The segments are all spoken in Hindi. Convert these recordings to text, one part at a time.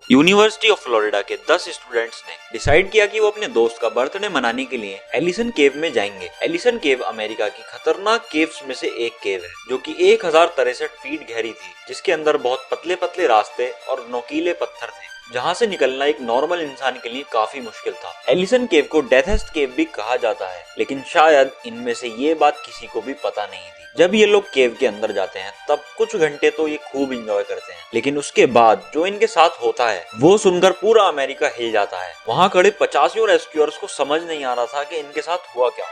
यूनिवर्सिटी ऑफ फ्लोरिडा के 10 स्टूडेंट्स ने डिसाइड किया कि वो अपने दोस्त का बर्थडे मनाने के लिए एलिसन केव में जाएंगे। एलिसन केव अमेरिका की खतरनाक केव्स में से एक केव है, जो कि 1063 फीट गहरी थी, जिसके अंदर बहुत पतले पतले रास्ते और नोकीले पत्थर थे, जहाँ से निकलना एक नॉर्मल इंसान के लिए काफी मुश्किल था। एलिसन केव को डेथेस्ट केव भी कहा जाता है, लेकिन शायद इनमें से ये बात किसी को भी पता नहीं थी। जब ये लोग केव के अंदर जाते हैं तब कुछ घंटे तो ये खूब एंजॉय करते हैं, लेकिन उसके बाद जो इनके साथ होता है वो सुनकर पूरा अमेरिका हिल जाता है। वहाँ खड़े 85 रेस्क्यूअर्स को समझ नहीं आ रहा था कि इनके साथ हुआ क्या।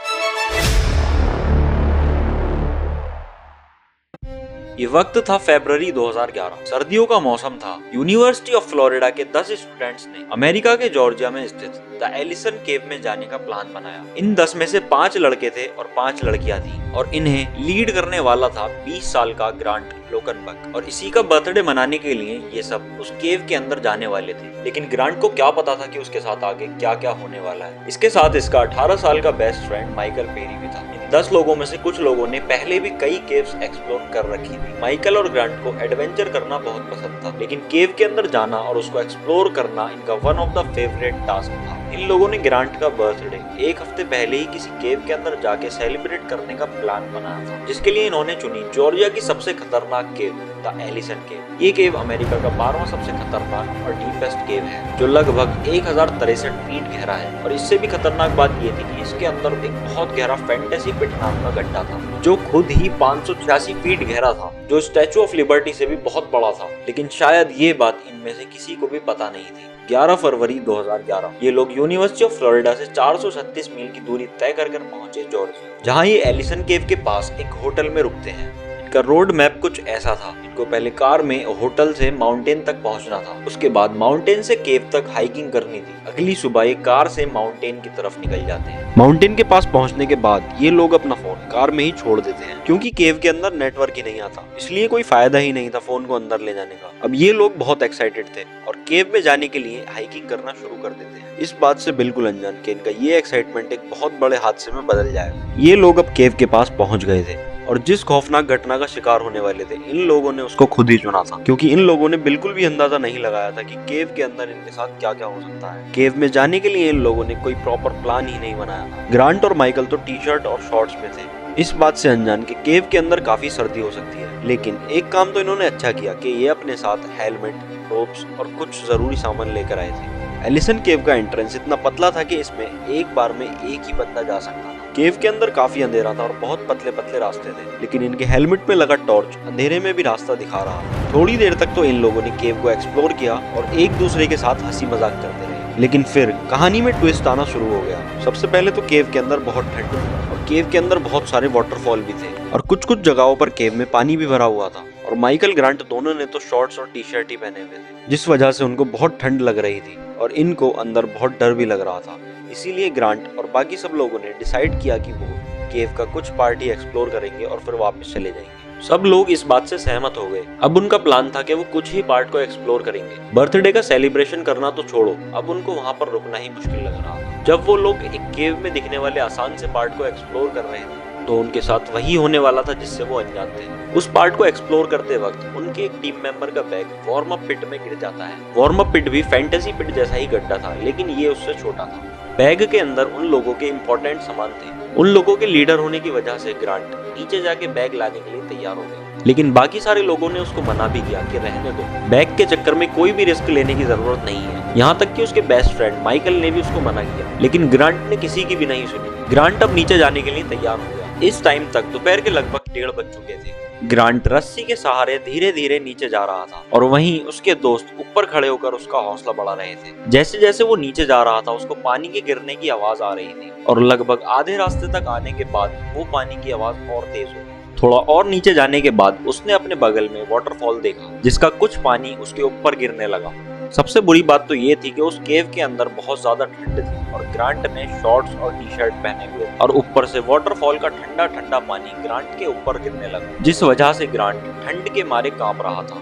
ये वक्त था फरवरी 2011। सर्दियों का मौसम था। यूनिवर्सिटी ऑफ फ्लोरिडा के 10 स्टूडेंट्स ने अमेरिका के जॉर्जिया में स्थित द एलिसन केव में जाने का प्लान बनाया। इन 10 में से 5 लड़के थे और 5 लड़कियां थी, और इन्हें लीड करने वाला था 20 साल का ग्रांट लोकनबर्ग। और इसी का बर्थडे मनाने के लिए ये सब उस केव के अंदर जाने वाले थे। लेकिन ग्रांट को क्या पता था कि उसके साथ आगे क्या क्या होने वाला है। इसके साथ इसका 18 साल का बेस्ट फ्रेंड माइकल पेरी भी था। 10 लोगों में से कुछ लोगों ने पहले भी कई केव्स एक्सप्लोर कर रखी थी। माइकल और ग्रांट को एडवेंचर करना बहुत पसंद था, लेकिन केव के अंदर जाना और उसको एक्सप्लोर करना इनका one of the favourite task था। इन लोगों ने ग्रांट का बर्थडे एक हफ्ते पहले ही किसी केव के अंदर जाके सेलिब्रेट करने का प्लान बनाया था, जिसके लिए इन्होंने चुनी जॉर्जिया की सबसे खतरनाक केव, द एलिसन केव। ये केव अमेरिका का 12वां सबसे खतरनाक और डीपेस्ट केव है, जो लगभग 1063 फीट गहरा है। और इससे भी खतरनाक बात ये थी कि इसके अंदर एक बहुत गहरा फैंटेसी पिट नाम का गड्ढा था, जो खुद ही 586 फीट गहरा था, जो स्टैचू ऑफ लिबर्टी से भी बहुत बड़ा था। लेकिन शायद ये बात इनमें से किसी को भी पता नहीं थी। 11 फरवरी 2011 ये लोग यूनिवर्सिटी ऑफ फ्लोरिडा से 436 मील की दूरी तय कर पहुंचे जॉर्जिया, जहां ये एलिसन केव के पास एक होटल में रुकते हैं। इनका रोड मैप कुछ ऐसा था। इनको पहले कार में होटल से माउंटेन तक पहुंचना था, उसके बाद माउंटेन से केव तक हाइकिंग करनी थी। अगली सुबह ये कार से माउंटेन की तरफ निकल जाते हैं। माउंटेन के पास पहुंचने के बाद ये लोग अपना फोन कार में ही छोड़ देते हैं, क्योंकि केव के अंदर नेटवर्क ही नहीं आता, इसलिए कोई फायदा ही नहीं था फोन को अंदर ले जाने का। अब ये लोग बहुत एक्साइटेड थे और केव में जाने के लिए हाइकिंग करना शुरू कर देते हैं, इस बात से बिल्कुल अनजान कि इनका ये एक्साइटमेंट एक बहुत बड़े हादसे में बदल जाएगा। ये लोग अब केव के पास पहुंच गए थे, और जिस खौफनाक घटना का शिकार होने वाले थे इन लोगों ने उसको खुद ही चुना था, क्योंकि इन लोगों ने बिल्कुल भी अंदाजा नहीं लगाया था कि केव के अंदर इनके साथ क्या क्या हो सकता है। केव में जाने के लिए इन लोगों ने कोई प्रॉपर प्लान ही नहीं बनाया था। ग्रांट और माइकल तो टी शर्ट और शॉर्ट्स में थे, इस बात से अनजान कि केव के अंदर काफी सर्दी हो सकती है। लेकिन एक काम तो इन्होंने अच्छा किया कि ये अपने साथ हेलमेट, रोप्स और कुछ जरूरी सामान लेकर आए थे। एलिसन केव का एंट्रेंस इतना पतला था कि इसमें एक बार में एक ही बंदा जा सकता था। केव के अंदर काफी अंधेरा था और बहुत पतले पतले रास्ते थे, लेकिन इनके हेलमेट में लगा टॉर्च अंधेरे में भी रास्ता दिखा रहा था। थोड़ी देर तक तो इन लोगों ने केव को एक्सप्लोर किया और एक दूसरे के साथ हंसी मजाक करते रहे, लेकिन फिर कहानी में ट्विस्ट आना शुरू हो गया। सबसे पहले तो केव के अंदर बहुत ठंड थी और केव के अंदर बहुत सारे वाटरफॉल भी थे, और कुछ कुछ जगहों पर केव में पानी भी भरा हुआ था। और माइकल ग्रांट दोनों ने तो शॉर्ट्स और टी शर्ट ही पहने हुए थे, जिस वजह से उनको बहुत ठंड लग रही थी और इनको अंदर बहुत डर भी लग रहा था। इसीलिए ग्रांट और बाकी सब लोगों ने डिसाइड किया कि वो केव का कुछ पार्टी एक्सप्लोर करेंगे और फिर वापस चले जाएंगे। सब लोग इस बात से सहमत हो गए। अब उनका प्लान था कि वो कुछ ही पार्ट को एक्सप्लोर करेंगे। बर्थडे का सेलिब्रेशन करना तो छोड़ो, अब उनको वहाँ पर रुकना ही मुश्किल लग रहा था। जब वो लोग एक केव में दिखने वाले आसान से पार्ट को एक्सप्लोर कर रहे थे, तो उनके साथ वही होने वाला था जिससे वो अनजान थे। उस पार्ट को एक्सप्लोर करते वक्त उनके एक टीम मेंबर का बैग वार्म अप पिट में गिर जाता है। वार्म अप पिट भी फैंटेसी पिट जैसा ही गड्ढा था, लेकिन ये उससे छोटा था। बैग के अंदर उन लोगों के इम्पोर्टेंट सामान थे। उन लोगों के लीडर होने की वजह से ग्रांट नीचे जाके बैग लाने के लिए तैयार हो गया, लेकिन बाकी सारे लोगों ने उसको मना भी किया कि रहने दो, बैग के चक्कर में कोई भी रिस्क लेने की जरूरत नहीं है। यहाँ तक कि उसके बेस्ट फ्रेंड माइकल ने भी उसको मना किया, लेकिन ग्रांट ने किसी की भी नहीं सुनी। ग्रांट अब नीचे जाने के लिए तैयार हो गया। इस टाइम तक दोपहर के लगभग 1:30 बज चुके थे। ग्रांट रस्सी के सहारे धीरे धीरे नीचे जा रहा था, और वहीं उसके दोस्त ऊपर खड़े होकर उसका हौसला बढ़ा रहे थे। जैसे जैसे वो नीचे जा रहा था उसको पानी के गिरने की आवाज आ रही थी, और लगभग आधे रास्ते तक आने के बाद वो पानी की आवाज और तेज हो गई। थोड़ा और नीचे जाने के बाद उसने अपने बगल में वाटरफॉल देखा, जिसका कुछ पानी उसके ऊपर गिरने लगा। सबसे बुरी बात तो ये थी कि उस केव के अंदर बहुत ज्यादा ठंड थी, और ग्रांट ने शॉर्ट्स और टी शर्ट पहने हुए, और ऊपर से वाटरफॉल का ठंडा ठंडा पानी ग्रांट के ऊपर गिरने लगा, जिस वजह से ग्रांट ठंड के मारे कांप रहा था।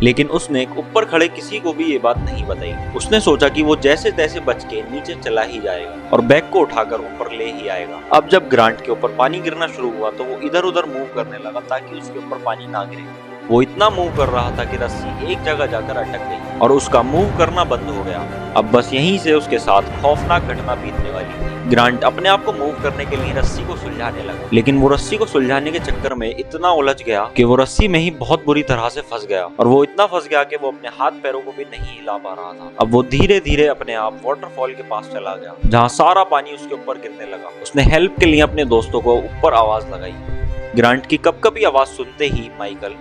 लेकिन उसने ऊपर खड़े किसी को भी ये बात नहीं बताई। उसने सोचा कि वो जैसे तैसे बच के नीचे चला ही जाएगा और बैग को उठाकर ऊपर ले ही आएगा। अब जब ग्रांट के ऊपर पानी गिरना शुरू हुआ तो वो इधर उधर मूव करने लगा ताकि उसके ऊपर पानी ना गिरे। वो इतना मूव कर रहा था कि रस्सी एक जगह जाकर अटक गई और उसका मूव करना बंद हो गया। अब बस यहीं से उसके साथ खौफनाक घटना बीतने वाली थी। ग्रांट अपने आप को मूव करने के लिए रस्सी को सुलझाने लगा, लेकिन वो रस्सी को सुलझाने के चक्कर में इतना उलझ गया कि वो रस्सी में ही बहुत बुरी तरह से फंस गया और वो इतना फंस गया कि वो अपने हाथ पैरों को भी नहीं हिला पा रहा था। अब वो धीरे धीरे अपने आप वाटरफॉल के पास चला गया, जहाँ सारा पानी उसके ऊपर गिरने लगा। उसने हेल्प के लिए अपने दोस्तों को ऊपर आवाज लगाई। ग्रांट की कपकपी आवाज सुनते ही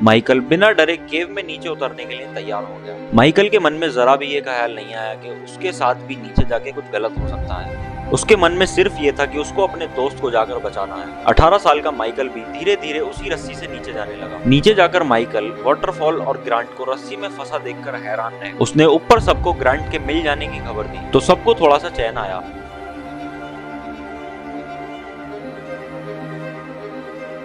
माइकल बिना डरे केव में नीचे उतरने के लिए तैयार हो गया। माइकल के मन में जरा भी ये ख्याल नहीं आया कि उसके साथ भी नीचे जाके कुछ गलत हो सकता है। उसके मन में सिर्फ ये था कि उसको अपने दोस्त को जाकर बचाना है। 18 साल का माइकल भी धीरे धीरे उसी रस्सी से नीचे जाने लगा। नीचे जाकर माइकल वाटरफॉल और ग्रांट को रस्सी में फंसा देखकर हैरान रह गया। उसने ऊपर सबको ग्रांट के मिल जाने की खबर दी तो सबको थोड़ा सा चैन आया।